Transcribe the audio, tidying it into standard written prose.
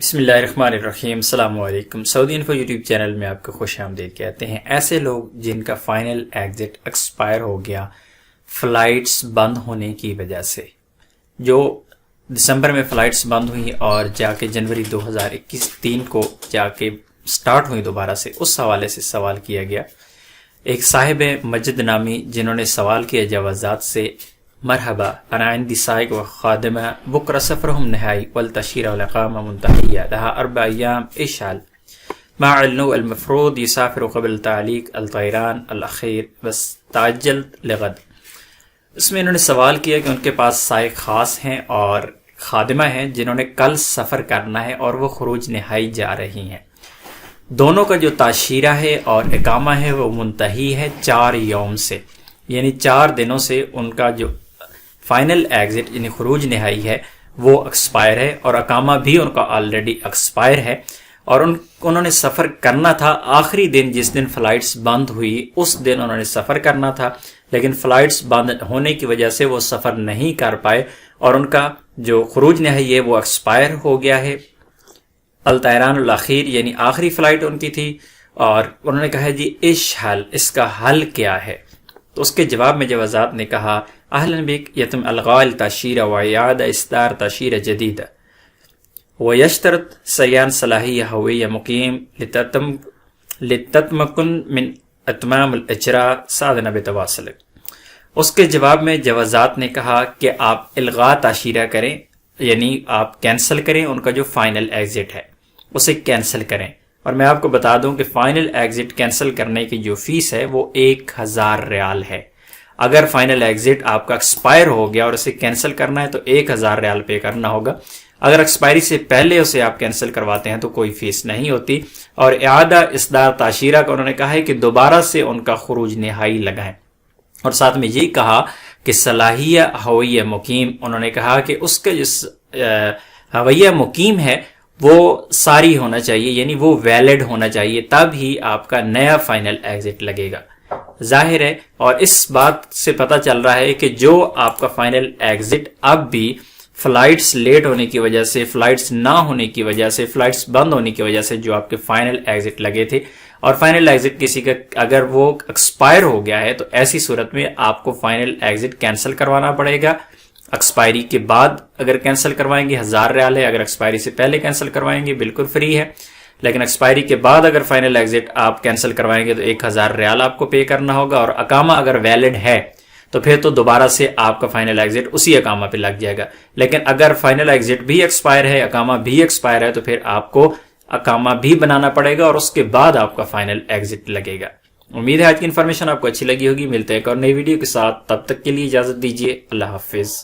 بسم اللہ الرحمن الرحیم۔ السلام علیکم۔ سعودی انفو یوٹیوب چینل میں آپ کو خوش آمدید کہتے ہیں۔ ایسے لوگ جن کا فائنل ایگزٹ ایکسپائر ہو گیا فلائٹس بند ہونے کی وجہ سے، جو دسمبر میں فلائٹس بند ہوئی اور جا کے جنوری 2021 کو جا کے سٹارٹ ہوئی دوبارہ سے، اس حوالے سے سوال کیا گیا۔ ایک صاحب مجد نامی جنہوں نے سوال کیا جوازات سے، مرحبا انا عندي سائق وخادمه بكره سفرهم نهائي والتأشيرة والإقامة منتهية لها 4 أيام اشعل مع انه المفروض يسافر قبل تعليق الطيران الأخير بس تعجلت لغد۔ اس میں انہوں نے سوال کیا کہ ان کے پاس سائق خاص ہیں اور خادمہ ہیں جنہوں نے کل سفر کرنا ہے اور وہ خروج نہائی جا رہی ہیں۔ دونوں کا جو تاشیرہ ہے اور اقامہ ہے وہ منتہی ہے 4 یوم سے، یعنی 4 دنوں سے ان کا جو فائنل ایگزٹ یعنی خروج نہائی ہے وہ ایکسپائر ہے، اور اقامہ بھی ان کا آلریڈی ایکسپائر ہے، اور انہوں نے سفر کرنا تھا آخری دن جس دن فلائٹس بند ہوئی، اس دن انہوں نے سفر کرنا تھا، لیکن فلائٹس بند ہونے کی وجہ سے وہ سفر نہیں کر پائے اور ان کا جو خروج نہائی ہے وہ ایکسپائر ہو گیا ہے۔ الطیران الاخیر یعنی آخری فلائٹ ان کی تھی، اور انہوں نے کہا جی حل، اس کا حل کیا ہے؟ تو اس کے جواب میں جوازات نے کہا اہلا بک یتم الغاء التاشیرہ وإعادة اصدار تاشیرہ جدیدہ ويشترط سیان صلاحیہ ہویہ مقیم لتتمکن من اتمام الاجراء سادنا بتواصل۔ اس کے جواب میں جوازات نے کہا کہ آپ الغاء تاشیرہ کریں، یعنی آپ کینسل کریں، ان کا جو فائنل ایگزٹ ہے اسے کینسل کریں۔ اور میں آپ کو بتا دوں کہ فائنل ایگزٹ کینسل کرنے کی جو فیس ہے وہ 1000 ریال ہے۔ اگر فائنل ایگزٹ آپ کا ایکسپائر ہو گیا اور اسے کینسل کرنا ہے تو 1000 ریال پے کرنا ہوگا۔ اگر ایکسپائری سے پہلے اسے آپ کینسل کرواتے ہیں تو کوئی فیس نہیں ہوتی۔ اور اعادہ اصدار تاشیرہ کا انہوں نے کہا ہے کہ دوبارہ سے ان کا خروج نہائی لگائیں، اور ساتھ میں یہ کہا کہ صلاحیہ ہویہ مقیم، انہوں نے کہا کہ اس کا جس ہویہ مقیم ہے وہ ساری ہونا چاہیے، یعنی وہ ویلڈ ہونا چاہیے، تب ہی آپ کا نیا فائنل ایگزٹ لگے گا۔ ظاہر ہے، اور اس بات سے پتہ چل رہا ہے کہ جو آپ کا فائنل ایگزٹ اب بھی فلائٹس لیٹ ہونے کی وجہ سے، فلائٹس نہ ہونے کی وجہ سے، فلائٹس بند ہونے کی وجہ سے جو آپ کے فائنل ایگزٹ لگے تھے، اور فائنل ایگزٹ کسی کا اگر وہ ایکسپائر ہو گیا ہے تو ایسی صورت میں آپ کو فائنل ایگزٹ کینسل کروانا پڑے گا۔ ایکسپائری کے بعد اگر کینسل کروائیں گے 1000 ریال ہے، اگر ایکسپائری سے پہلے کینسل کروائیں گے بالکل فری ہے، لیکن ایکسپائری کے بعد اگر فائنل ایگزٹ آپ کینسل کروائیں گے تو 1000 ریال آپ کو پے کرنا ہوگا، اور اقامہ اگر ویلڈ ہے تو پھر تو دوبارہ سے آپ کا فائنل ایگزٹ اسی اقامہ پہ لگ جائے گا۔ لیکن اگر فائنل ایگزٹ بھی ایکسپائر ہے، اقامہ بھی ایکسپائر ہے، تو پھر آپ کو اقامہ بھی بنانا پڑے گا اور اس کے بعد آپ کا فائنل ایگزٹ لگے گا۔ امید ہے آج کی انفارمیشن آپ کو اچھی لگی ہوگی۔ ملتے ہیں ایک اور نئی ویڈیو کے ساتھ، تب تک کے لیے اجازت دیجیے، اللہ حافظ۔